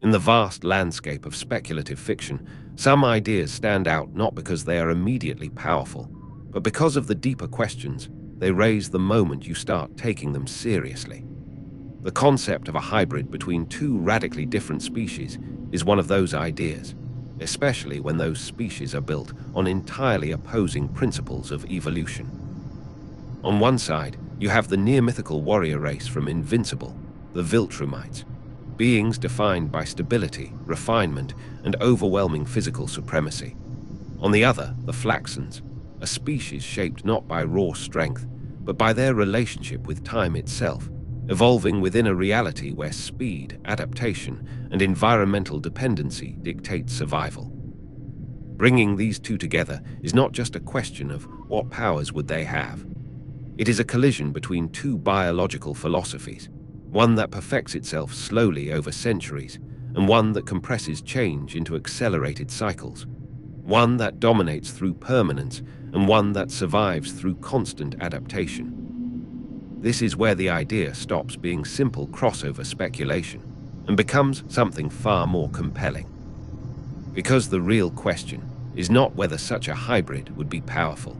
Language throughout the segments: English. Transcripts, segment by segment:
In the vast landscape of speculative fiction, some ideas stand out not because they are immediately powerful, but because of the deeper questions they raise the moment you start taking them seriously. The concept of a hybrid between two radically different species is one of those ideas, especially when those species are built on entirely opposing principles of evolution. On one side, you have the near-mythical warrior race from Invincible, the Viltrumites, beings defined by stability, refinement, and overwhelming physical supremacy. On the other, the Flaxans, a species shaped not by raw strength, but by their relationship with time itself, evolving within a reality where speed, adaptation, and environmental dependency dictate survival. Bringing these two together is not just a question of what powers would they have. It is a collision between two biological philosophies, one that perfects itself slowly over centuries, and one that compresses change into accelerated cycles, one that dominates through permanence, and one that survives through constant adaptation. This is where the idea stops being simple crossover speculation and becomes something far more compelling. Because the real question is not whether such a hybrid would be powerful.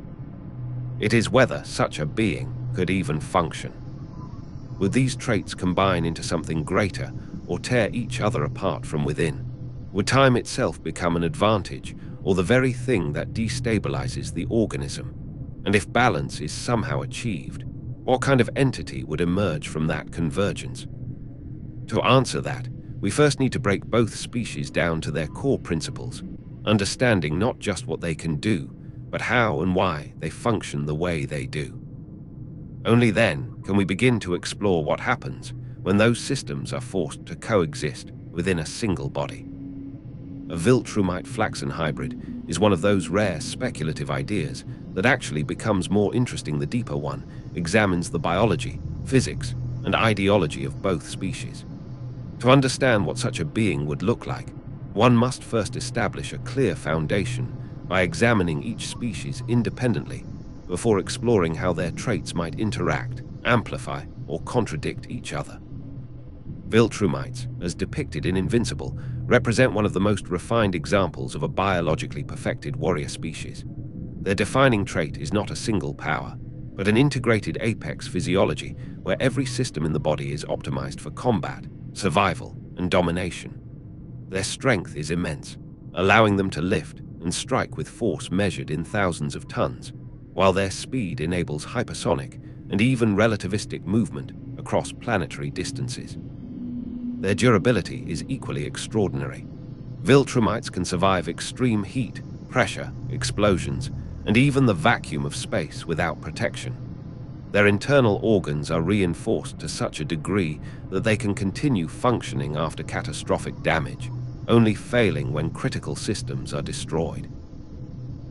It is whether such a being could even function. Would these traits combine into something greater or tear each other apart from within? Would time itself become an advantage or the very thing that destabilizes the organism? And if balance is somehow achieved, what kind of entity would emerge from that convergence? To answer that, we first need to break both species down to their core principles, understanding not just what they can do, but how and why they function the way they do. Only then can we begin to explore what happens when those systems are forced to coexist within a single body. A Viltrumite Flaxan hybrid is one of those rare speculative ideas that actually becomes more interesting the deeper one examines the biology, physics, and ideology of both species. To understand what such a being would look like, one must first establish a clear foundation by examining each species independently before exploring how their traits might interact, amplify, or contradict each other. Viltrumites, as depicted in Invincible, represent one of the most refined examples of a biologically perfected warrior species. Their defining trait is not a single power, but an integrated apex physiology where every system in the body is optimized for combat, survival, and domination. Their strength is immense, allowing them to lift and strike with force measured in thousands of tons, while their speed enables hypersonic and even relativistic movement across planetary distances. Their durability is equally extraordinary. Viltrumites can survive extreme heat, pressure, explosions, and even the vacuum of space without protection. Their internal organs are reinforced to such a degree that they can continue functioning after catastrophic damage, only failing when critical systems are destroyed.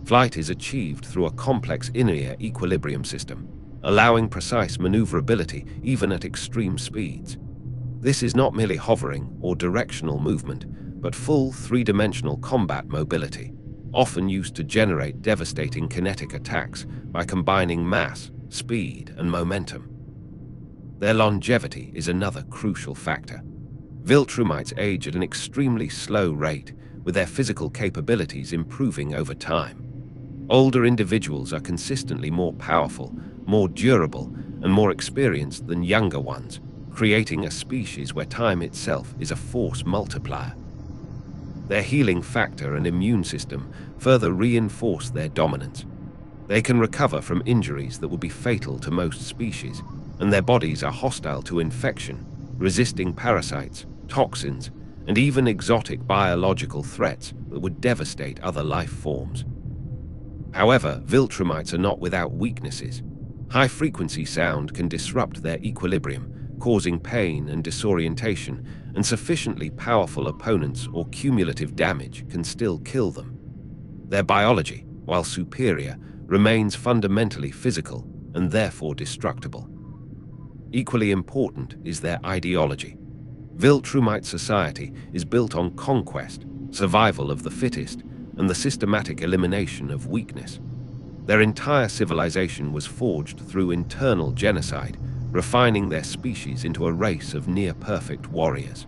Flight is achieved through a complex inner-ear equilibrium system, allowing precise maneuverability even at extreme speeds. This is not merely hovering or directional movement, but full three-dimensional combat mobility, often used to generate devastating kinetic attacks by combining mass, speed, and momentum. Their longevity is another crucial factor. Viltrumites age at an extremely slow rate, with their physical capabilities improving over time. Older individuals are consistently more powerful, more durable, and more experienced than younger ones, creating a species where time itself is a force multiplier. Their healing factor and immune system further reinforce their dominance. They can recover from injuries that would be fatal to most species, and their bodies are hostile to infection, resisting parasites, toxins, and even exotic biological threats that would devastate other life forms. However, Viltrumites are not without weaknesses. High-frequency sound can disrupt their equilibrium, causing pain and disorientation, and sufficiently powerful opponents or cumulative damage can still kill them. Their biology, while superior, remains fundamentally physical and therefore destructible. Equally important is their ideology. Viltrumite society is built on conquest, survival of the fittest, and the systematic elimination of weakness. Their entire civilization was forged through internal genocide, refining their species into a race of near-perfect warriors.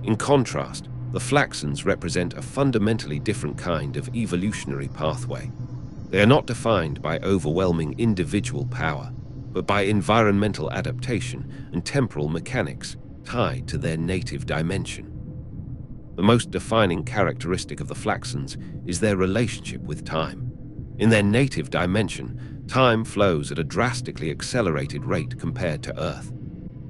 In contrast, the Flaxans represent a fundamentally different kind of evolutionary pathway. They are not defined by overwhelming individual power, but by environmental adaptation and temporal mechanics tied to their native dimension. The most defining characteristic of the Flaxans is their relationship with time. In their native dimension, time flows at a drastically accelerated rate compared to Earth.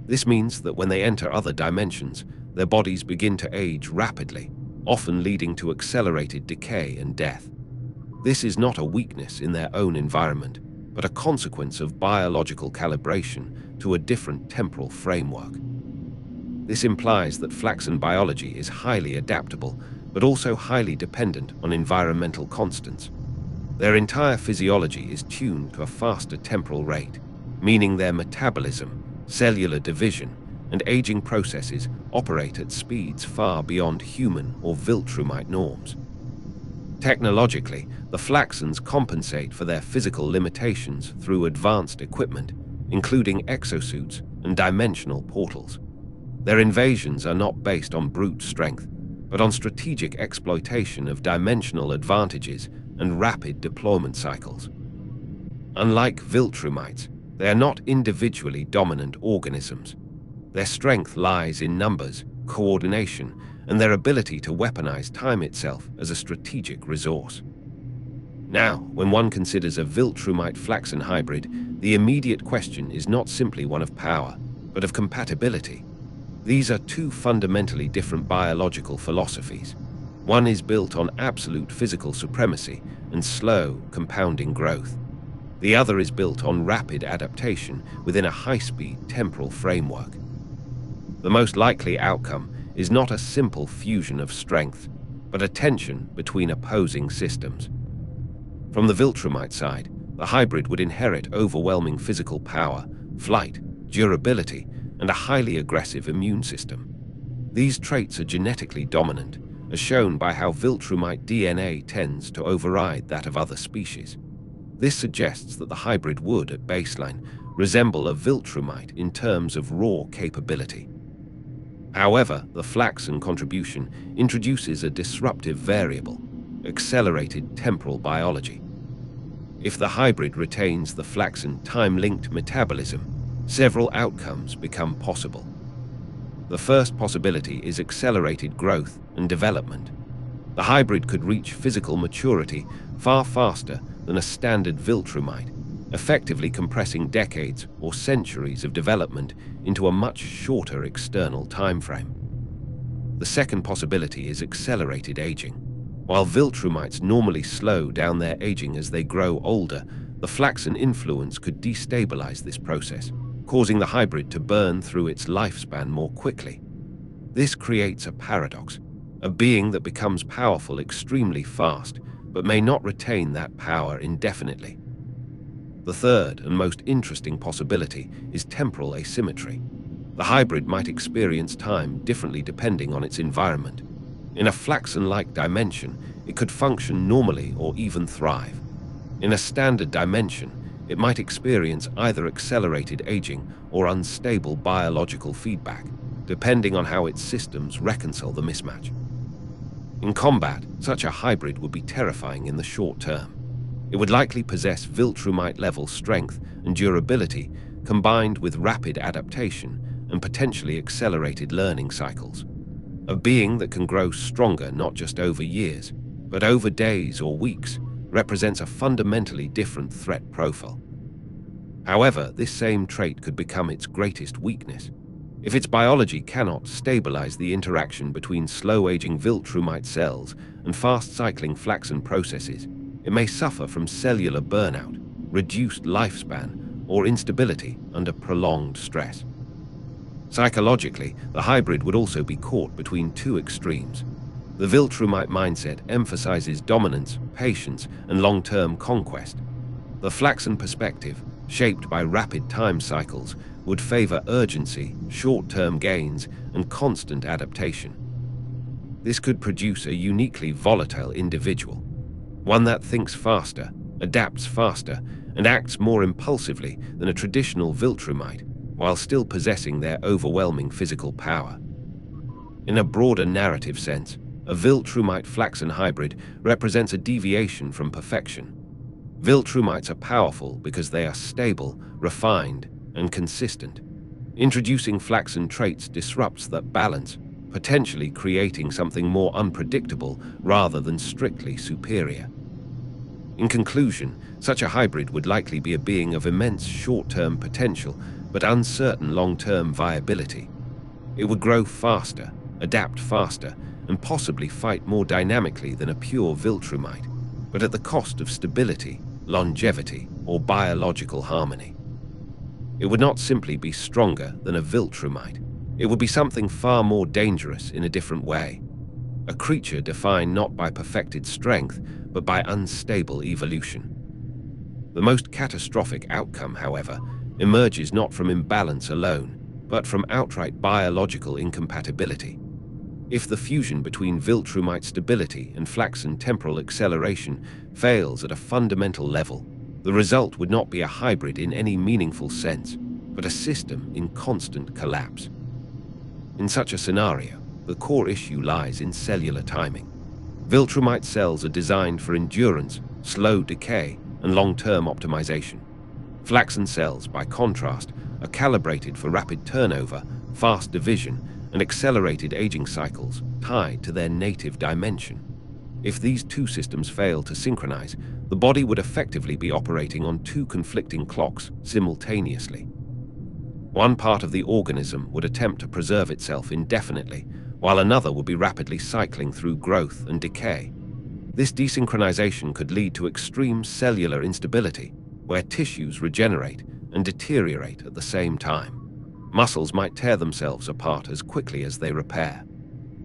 This means that when they enter other dimensions, their bodies begin to age rapidly, often leading to accelerated decay and death. This is not a weakness in their own environment, but a consequence of biological calibration to a different temporal framework. This implies that Flaxan biology is highly adaptable, but also highly dependent on environmental constants. Their entire physiology is tuned to a faster temporal rate, meaning their metabolism, cellular division, and aging processes operate at speeds far beyond human or Viltrumite norms. Technologically, the Flaxans compensate for their physical limitations through advanced equipment, including exosuits and dimensional portals. Their invasions are not based on brute strength, but on strategic exploitation of dimensional advantages and rapid deployment cycles. Unlike Viltrumites, they are not individually dominant organisms. Their strength lies in numbers, coordination, and their ability to weaponize time itself as a strategic resource. Now, when one considers a Viltrumite Flaxan hybrid, the immediate question is not simply one of power, but of compatibility. These are two fundamentally different biological philosophies. One is built on absolute physical supremacy and slow, compounding growth. The other is built on rapid adaptation within a high-speed temporal framework. The most likely outcome is not a simple fusion of strength, but a tension between opposing systems. From the Viltrumite side, the hybrid would inherit overwhelming physical power, flight, durability, and a highly aggressive immune system. These traits are genetically dominant, as shown by how Viltrumite DNA tends to override that of other species. This suggests that the hybrid would, at baseline, resemble a Viltrumite in terms of raw capability. However, the Flaxan contribution introduces a disruptive variable: accelerated temporal biology. If the hybrid retains the Flaxan time-linked metabolism, several outcomes become possible. The first possibility is accelerated growth and development. The hybrid could reach physical maturity far faster than a standard Viltrumite, effectively compressing decades or centuries of development into a much shorter external timeframe. The second possibility is accelerated aging. While Viltrumites normally slow down their aging as they grow older, the Flaxan influence could destabilize this process, causing the hybrid to burn through its lifespan more quickly. This creates a paradox: a being that becomes powerful extremely fast, but may not retain that power indefinitely. The third and most interesting possibility is temporal asymmetry. The hybrid might experience time differently depending on its environment. In a Flaxan-like dimension, it could function normally or even thrive. In a standard dimension, it might experience either accelerated aging or unstable biological feedback, depending on how its systems reconcile the mismatch. In combat, such a hybrid would be terrifying in the short term. It would likely possess Viltrumite-level strength and durability, combined with rapid adaptation and potentially accelerated learning cycles. A being that can grow stronger not just over years, but over days or weeks, represents a fundamentally different threat profile. However, this same trait could become its greatest weakness. If its biology cannot stabilize the interaction between slow-aging Viltrumite cells and fast-cycling Flaxan processes, it may suffer from cellular burnout, reduced lifespan, or instability under prolonged stress. Psychologically, the hybrid would also be caught between two extremes. The Viltrumite mindset emphasizes dominance, patience, and long-term conquest. The Flaxan perspective, shaped by rapid time cycles, would favor urgency, short-term gains, and constant adaptation. This could produce a uniquely volatile individual, one that thinks faster, adapts faster, and acts more impulsively than a traditional Viltrumite, while still possessing their overwhelming physical power. In a broader narrative sense, a Viltrumite Flaxan hybrid represents a deviation from perfection. Viltrumites are powerful because they are stable, refined, and consistent. Introducing Flaxan traits disrupts that balance, potentially creating something more unpredictable rather than strictly superior. In conclusion, such a hybrid would likely be a being of immense short-term potential, but uncertain long-term viability. It would grow faster, adapt faster, and possibly fight more dynamically than a pure Viltrumite, but at the cost of stability, longevity, or biological harmony. It would not simply be stronger than a Viltrumite. It would be something far more dangerous in a different way. A creature defined not by perfected strength, but by unstable evolution. The most catastrophic outcome, however, emerges not from imbalance alone, but from outright biological incompatibility. If the fusion between Viltrumite stability and Flaxan temporal acceleration fails at a fundamental level, the result would not be a hybrid in any meaningful sense, but a system in constant collapse. In such a scenario, the core issue lies in cellular timing. Viltrumite cells are designed for endurance, slow decay, and long-term optimization. Flaxan cells, by contrast, are calibrated for rapid turnover, fast division, and accelerated aging cycles tied to their native dimension. If these two systems fail to synchronize, the body would effectively be operating on two conflicting clocks simultaneously. One part of the organism would attempt to preserve itself indefinitely, while another would be rapidly cycling through growth and decay. This desynchronization could lead to extreme cellular instability, where tissues regenerate and deteriorate at the same time. Muscles might tear themselves apart as quickly as they repair.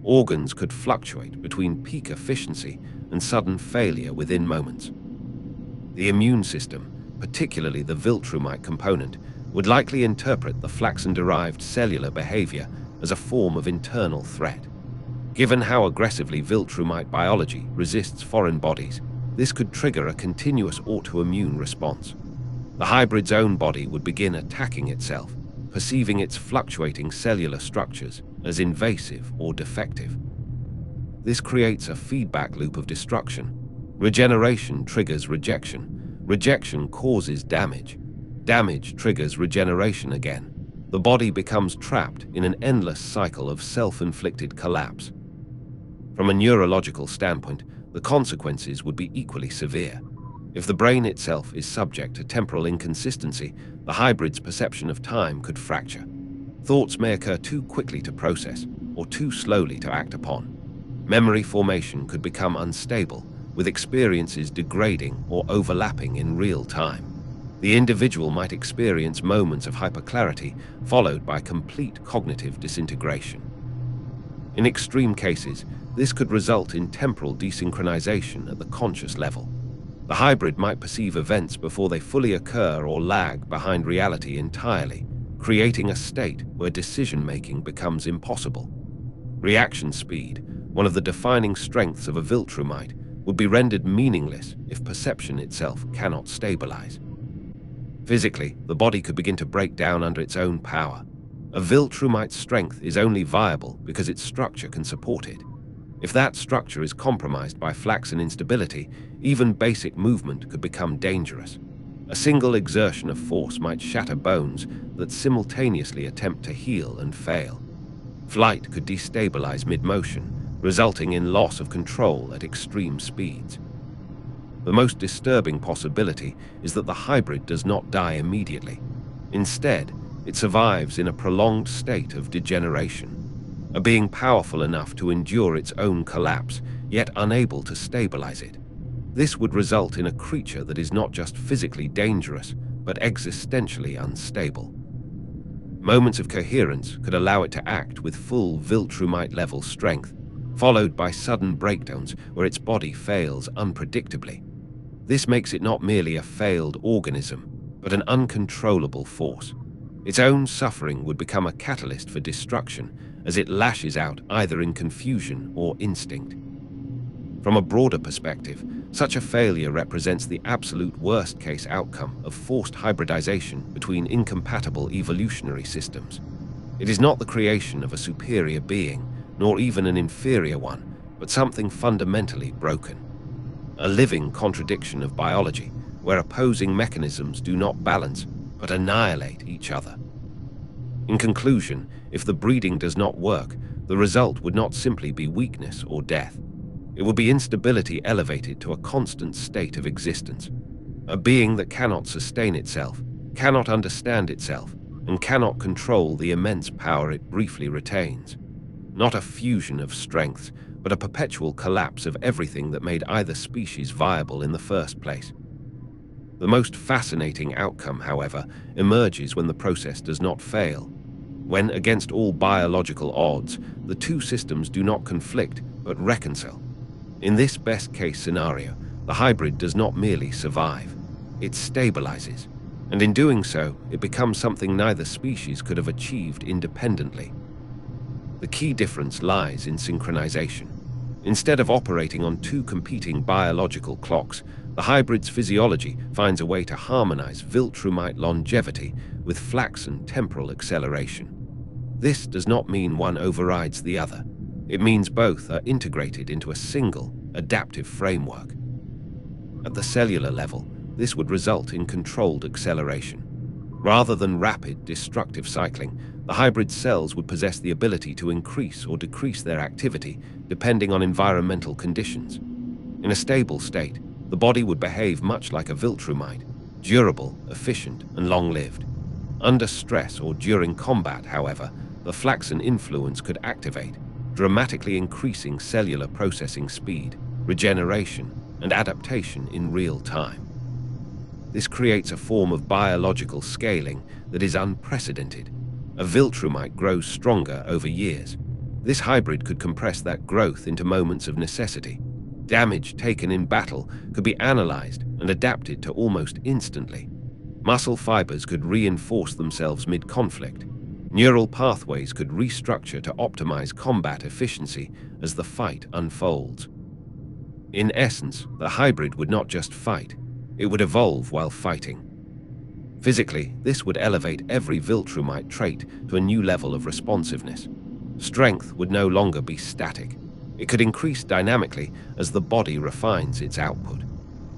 Organs could fluctuate between peak efficiency and sudden failure within moments. The immune system, particularly the Viltrumite component, would likely interpret the Flaxan-derived cellular behavior as a form of internal threat. Given how aggressively Viltrumite biology resists foreign bodies, this could trigger a continuous autoimmune response. The hybrid's own body would begin attacking itself, perceiving its fluctuating cellular structures as invasive or defective. This creates a feedback loop of destruction. Regeneration triggers rejection. Rejection causes damage. Damage triggers regeneration again. The body becomes trapped in an endless cycle of self-inflicted collapse. From a neurological standpoint, the consequences would be equally severe. If the brain itself is subject to temporal inconsistency, the hybrid's perception of time could fracture. Thoughts may occur too quickly to process, or too slowly to act upon. Memory formation could become unstable, with experiences degrading or overlapping in real time. The individual might experience moments of hyperclarity, followed by complete cognitive disintegration. In extreme cases, this could result in temporal desynchronization at the conscious level. The hybrid might perceive events before they fully occur or lag behind reality entirely, creating a state where decision-making becomes impossible. Reaction speed, one of the defining strengths of a Viltrumite, would be rendered meaningless if perception itself cannot stabilize. Physically, the body could begin to break down under its own power. A Viltrumite's strength is only viable because its structure can support it. If that structure is compromised by Flaxan instability, even basic movement could become dangerous. A single exertion of force might shatter bones that simultaneously attempt to heal and fail. Flight could destabilize mid-motion, resulting in loss of control at extreme speeds. The most disturbing possibility is that the hybrid does not die immediately. Instead, it survives in a prolonged state of degeneration, a being powerful enough to endure its own collapse, yet unable to stabilize it. This would result in a creature that is not just physically dangerous, but existentially unstable. Moments of coherence could allow it to act with full Viltrumite-level strength, followed by sudden breakdowns where its body fails unpredictably. This makes it not merely a failed organism, but an uncontrollable force. Its own suffering would become a catalyst for destruction as it lashes out either in confusion or instinct. From a broader perspective, such a failure represents the absolute worst-case outcome of forced hybridization between incompatible evolutionary systems. It is not the creation of a superior being, nor even an inferior one, but something fundamentally broken. A living contradiction of biology, where opposing mechanisms do not balance, but annihilate each other. In conclusion, if the breeding does not work, the result would not simply be weakness or death. It would be instability elevated to a constant state of existence. A being that cannot sustain itself, cannot understand itself, and cannot control the immense power it briefly retains. Not a fusion of strengths, but a perpetual collapse of everything that made either species viable in the first place. The most fascinating outcome, however, emerges when the process does not fail. When, against all biological odds, the two systems do not conflict, but reconcile. In this best-case scenario, the hybrid does not merely survive. It stabilizes, and in doing so, it becomes something neither species could have achieved independently. The key difference lies in synchronization. Instead of operating on two competing biological clocks, the hybrid's physiology finds a way to harmonize Viltrumite longevity with Flaxan temporal acceleration. This does not mean one overrides the other. It means both are integrated into a single, adaptive framework. At the cellular level, this would result in controlled acceleration. Rather than rapid, destructive cycling, the hybrid cells would possess the ability to increase or decrease their activity depending on environmental conditions. In a stable state, the body would behave much like a Viltrumite, durable, efficient, and long-lived. Under stress or during combat, however, the Flaxan influence could activate, dramatically increasing cellular processing speed, regeneration, and adaptation in real time. This creates a form of biological scaling that is unprecedented. A Viltrumite grows stronger over years. This hybrid could compress that growth into moments of necessity. Damage taken in battle could be analyzed and adapted to almost instantly. Muscle fibers could reinforce themselves mid-conflict. Neural pathways could restructure to optimize combat efficiency as the fight unfolds. In essence, the hybrid would not just fight, it would evolve while fighting. Physically, this would elevate every Viltrumite trait to a new level of responsiveness. Strength would no longer be static. It could increase dynamically as the body refines its output.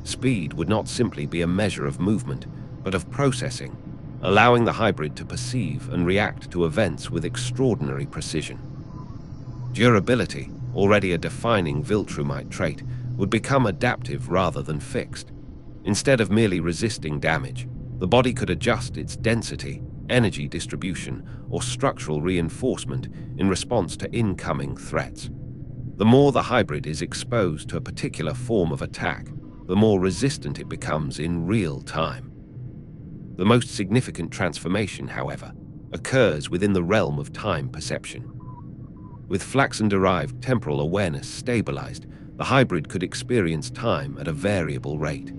Speed would not simply be a measure of movement, but of processing, allowing the hybrid to perceive and react to events with extraordinary precision. Durability, already a defining Viltrumite trait, would become adaptive rather than fixed. Instead of merely resisting damage, the body could adjust its density, energy distribution, or structural reinforcement in response to incoming threats. The more the hybrid is exposed to a particular form of attack, the more resistant it becomes in real time. The most significant transformation, however, occurs within the realm of time perception. With Flaxan-derived temporal awareness stabilized, the hybrid could experience time at a variable rate.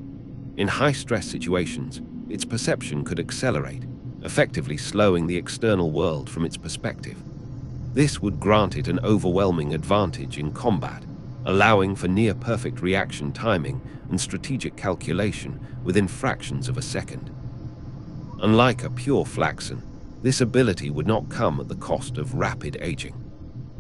In high-stress situations, its perception could accelerate, effectively slowing the external world from its perspective. This would grant it an overwhelming advantage in combat, allowing for near-perfect reaction timing and strategic calculation within fractions of a second. Unlike a pure Flaxan, this ability would not come at the cost of rapid aging.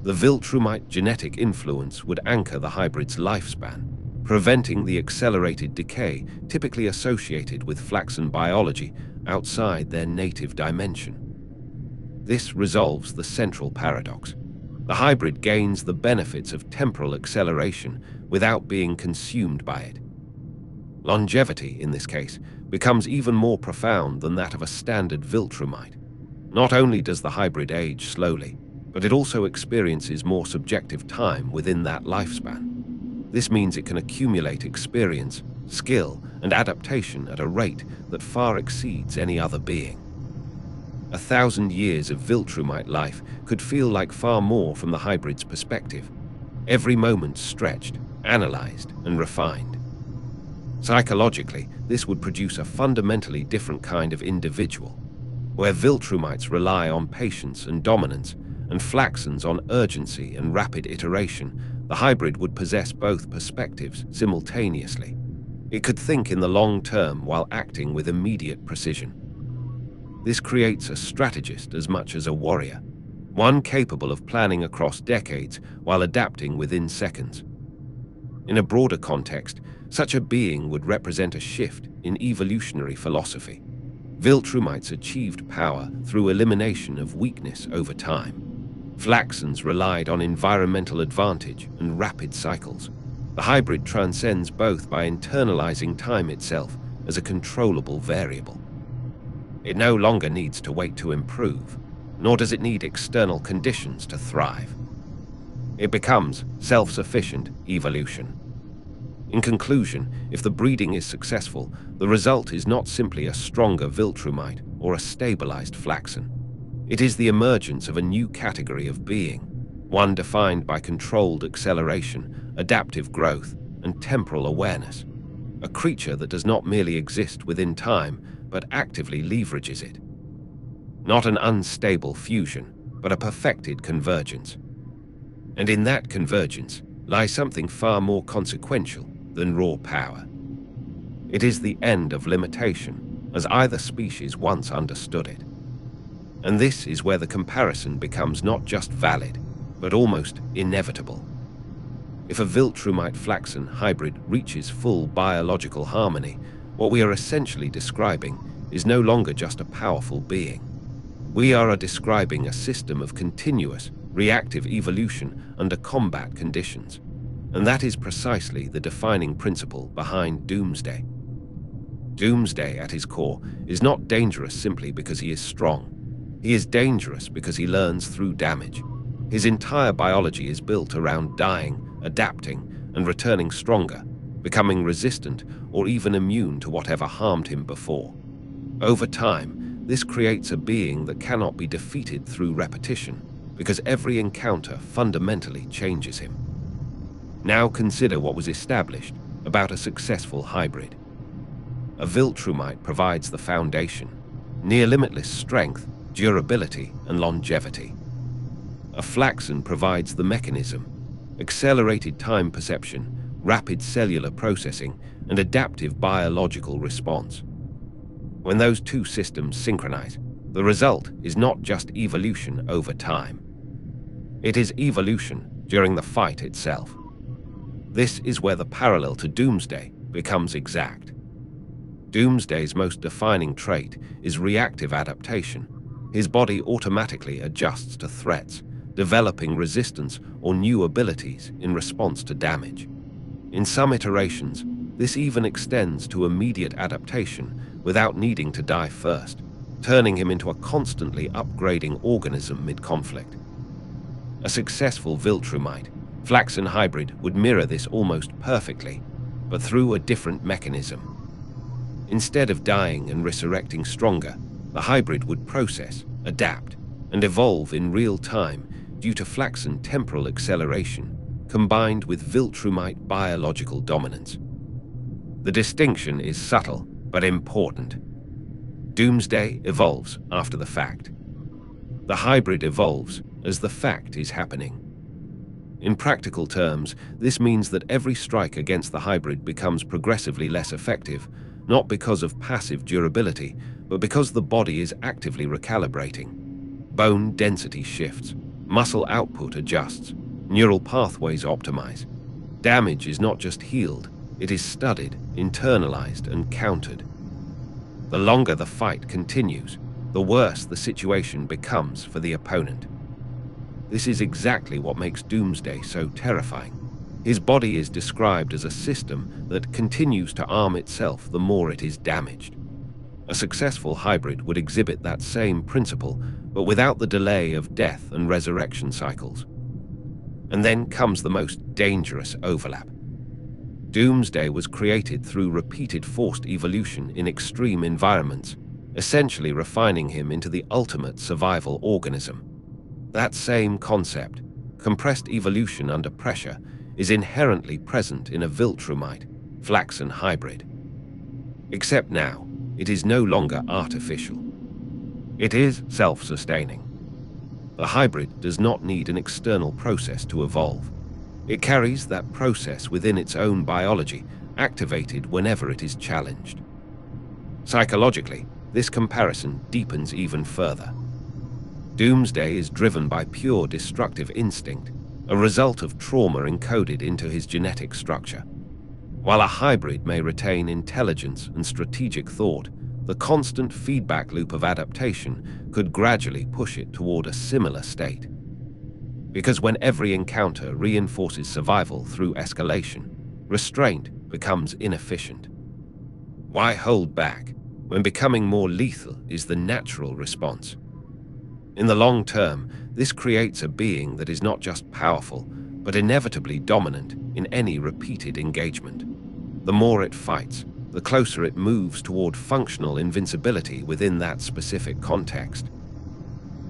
The Viltrumite genetic influence would anchor the hybrid's lifespan, preventing the accelerated decay typically associated with Flaxan biology outside their native dimension. This resolves the central paradox. The hybrid gains the benefits of temporal acceleration without being consumed by it. Longevity, in this case, becomes even more profound than that of a standard Viltrumite. Not only does the hybrid age slowly, but it also experiences more subjective time within that lifespan. This means it can accumulate experience, skill, and adaptation at a rate that far exceeds any other being. 1,000 years of Viltrumite life could feel like far more from the hybrid's perspective, every moment stretched, analyzed, and refined. Psychologically, this would produce a fundamentally different kind of individual, where Viltrumites rely on patience and dominance, and Flaxans on urgency and rapid iteration. The hybrid would possess both perspectives simultaneously. It could think in the long term while acting with immediate precision. This creates a strategist as much as a warrior, one capable of planning across decades while adapting within seconds. In a broader context, such a being would represent a shift in evolutionary philosophy. Viltrumites achieved power through elimination of weakness over time. Flaxans relied on environmental advantage and rapid cycles. The hybrid transcends both by internalizing time itself as a controllable variable. It no longer needs to wait to improve, nor does it need external conditions to thrive. It becomes self-sufficient evolution. In conclusion, if the breeding is successful, the result is not simply a stronger Viltrumite or a stabilized Flaxan. It is the emergence of a new category of being, one defined by controlled acceleration, adaptive growth, and temporal awareness. A creature that does not merely exist within time, but actively leverages it. Not an unstable fusion, but a perfected convergence. And in that convergence lies something far more consequential than raw power. It is the end of limitation, as either species once understood it. And this is where the comparison becomes not just valid, but almost inevitable. If a Viltrumite Flaxan hybrid reaches full biological harmony, what we are essentially describing is no longer just a powerful being. We are describing a system of continuous, reactive evolution under combat conditions. And that is precisely the defining principle behind Doomsday. Doomsday, at his core, is not dangerous simply because he is strong. He is dangerous because he learns through damage. His entire biology is built around dying, adapting, and returning stronger, becoming resistant or even immune to whatever harmed him before. Over time, this creates a being that cannot be defeated through repetition, because every encounter fundamentally changes him. Now consider what was established about a successful hybrid. A Viltrumite provides the foundation, near-limitless strength, durability, and longevity. A Flaxan provides the mechanism, accelerated time perception, rapid cellular processing, and adaptive biological response. When those two systems synchronize, the result is not just evolution over time. It is evolution during the fight itself. This is where the parallel to Doomsday becomes exact. Doomsday's most defining trait is reactive adaptation. His body automatically adjusts to threats, developing resistance or new abilities in response to damage. In some iterations, this even extends to immediate adaptation without needing to die first, turning him into a constantly upgrading organism mid-conflict. A successful Viltrumite Flaxan hybrid would mirror this almost perfectly, but through a different mechanism. Instead of dying and resurrecting stronger, the hybrid would process, adapt, and evolve in real time due to Flaxan temporal acceleration, combined with Viltrumite biological dominance. The distinction is subtle, but important. Doomsday evolves after the fact. The hybrid evolves as the fact is happening. In practical terms, this means that every strike against the hybrid becomes progressively less effective, not because of passive durability, but because the body is actively recalibrating. Bone density shifts, muscle output adjusts, neural pathways optimize. Damage is not just healed, it is studied, internalized, and countered. The longer the fight continues, the worse the situation becomes for the opponent. This is exactly what makes Doomsday so terrifying. His body is described as a system that continues to arm itself the more it is damaged. A successful hybrid would exhibit that same principle, but without the delay of death and resurrection cycles. And then comes the most dangerous overlap. Doomsday was created through repeated forced evolution in extreme environments, essentially refining him into the ultimate survival organism. That same concept, compressed evolution under pressure, is inherently present in a Viltrumite Flaxan hybrid. Except now, it is no longer artificial. It is self-sustaining. The hybrid does not need an external process to evolve. It carries that process within its own biology, activated whenever it is challenged. Psychologically, this comparison deepens even further. Doomsday is driven by pure destructive instinct, a result of trauma encoded into his genetic structure. While a hybrid may retain intelligence and strategic thought, the constant feedback loop of adaptation could gradually push it toward a similar state. Because when every encounter reinforces survival through escalation, restraint becomes inefficient. Why hold back when becoming more lethal is the natural response? In the long term, this creates a being that is not just powerful, but inevitably dominant in any repeated engagement. The more it fights, the closer it moves toward functional invincibility within that specific context.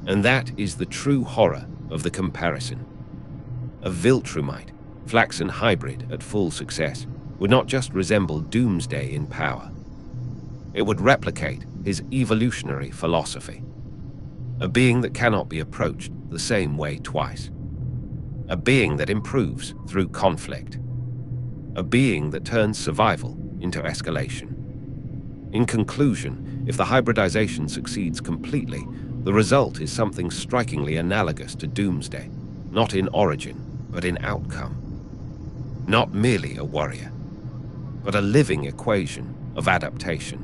And that is the true horror of the comparison. A Viltrumite Flaxan hybrid at full success would not just resemble Doomsday in power. It would replicate his evolutionary philosophy. A being that cannot be approached the same way twice. A being that improves through conflict. A being that turns survival into escalation. In conclusion, if the hybridization succeeds completely, the result is something strikingly analogous to Doomsday, not in origin, but in outcome. Not merely a warrior, but a living equation of adaptation.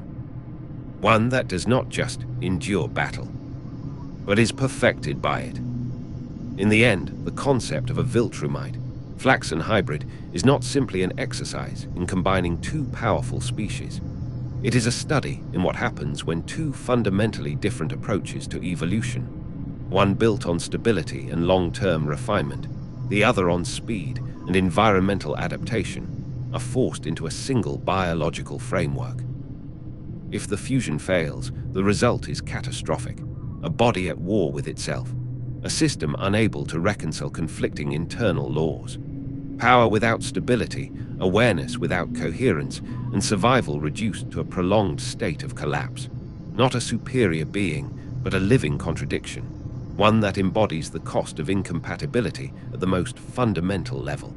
One that does not just endure battle, but is perfected by it. In the end, the concept of a Viltrumite Flaxan hybrid is not simply an exercise in combining two powerful species. It is a study in what happens when two fundamentally different approaches to evolution, one built on stability and long-term refinement, the other on speed and environmental adaptation, are forced into a single biological framework. If the fusion fails, the result is catastrophic, a body at war with itself, a system unable to reconcile conflicting internal laws. Power without stability, awareness without coherence, and survival reduced to a prolonged state of collapse. Not a superior being, but a living contradiction, one that embodies the cost of incompatibility at the most fundamental level.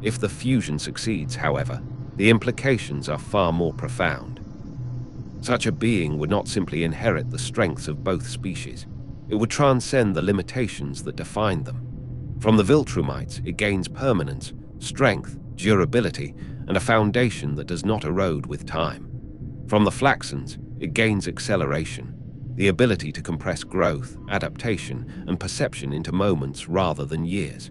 If the fusion succeeds, however, the implications are far more profound. Such a being would not simply inherit the strengths of both species. It would transcend the limitations that define them. From the Viltrumites, it gains permanence, strength, durability, and a foundation that does not erode with time. From the Flaxans, it gains acceleration, the ability to compress growth, adaptation, and perception into moments rather than years.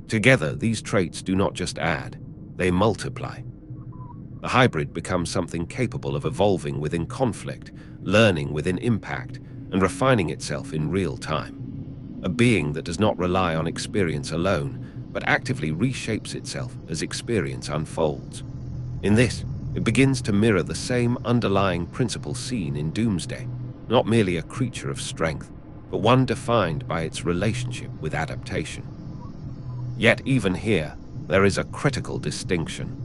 Together, these traits do not just add, they multiply. The hybrid becomes something capable of evolving within conflict, learning within impact, and refining itself in real time. A being that does not rely on experience alone, but actively reshapes itself as experience unfolds. In this, it begins to mirror the same underlying principle seen in Doomsday, not merely a creature of strength, but one defined by its relationship with adaptation. Yet even here, there is a critical distinction.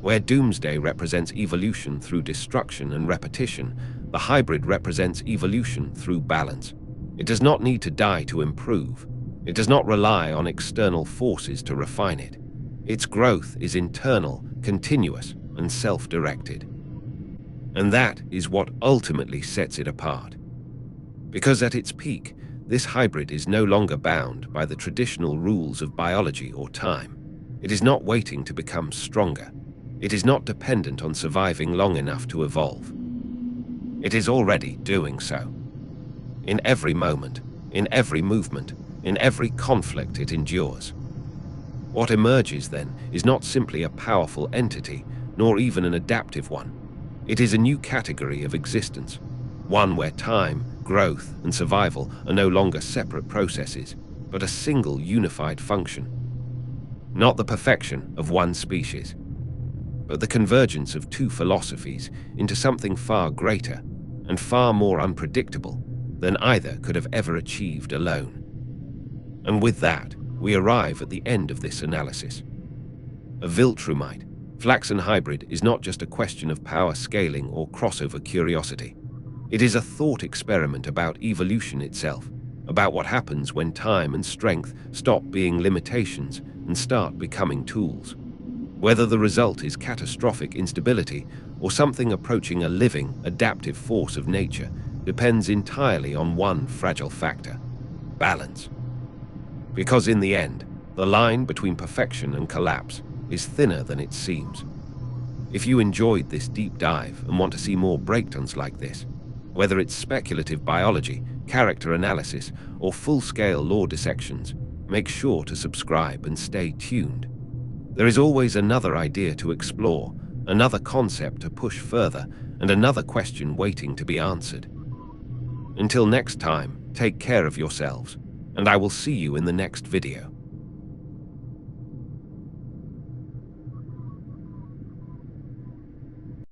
Where Doomsday represents evolution through destruction and repetition, the hybrid represents evolution through balance. It does not need to die to improve. It does not rely on external forces to refine it. Its growth is internal, continuous, and self-directed. And that is what ultimately sets it apart. Because at its peak, this hybrid is no longer bound by the traditional rules of biology or time. It is not waiting to become stronger. It is not dependent on surviving long enough to evolve. It is already doing so. In every moment, in every movement, in every conflict it endures. What emerges then is not simply a powerful entity, nor even an adaptive one. It is a new category of existence, one where time, growth, and survival are no longer separate processes, but a single unified function. Not the perfection of one species, but the convergence of two philosophies into something far greater and far more unpredictable than either could have ever achieved alone. And with that, we arrive at the end of this analysis. A Viltrumite Flaxan hybrid is not just a question of power scaling or crossover curiosity. It is a thought experiment about evolution itself, about what happens when time and strength stop being limitations and start becoming tools. Whether the result is catastrophic instability or something approaching a living, adaptive force of nature depends entirely on one fragile factor: balance. Because in the end, the line between perfection and collapse is thinner than it seems. If you enjoyed this deep dive and want to see more breakdowns like this, whether it's speculative biology, character analysis, or full-scale lore dissections, make sure to subscribe and stay tuned. There is always another idea to explore, another concept to push further, and another question waiting to be answered. Until next time, take care of yourselves, and I will see you in the next video.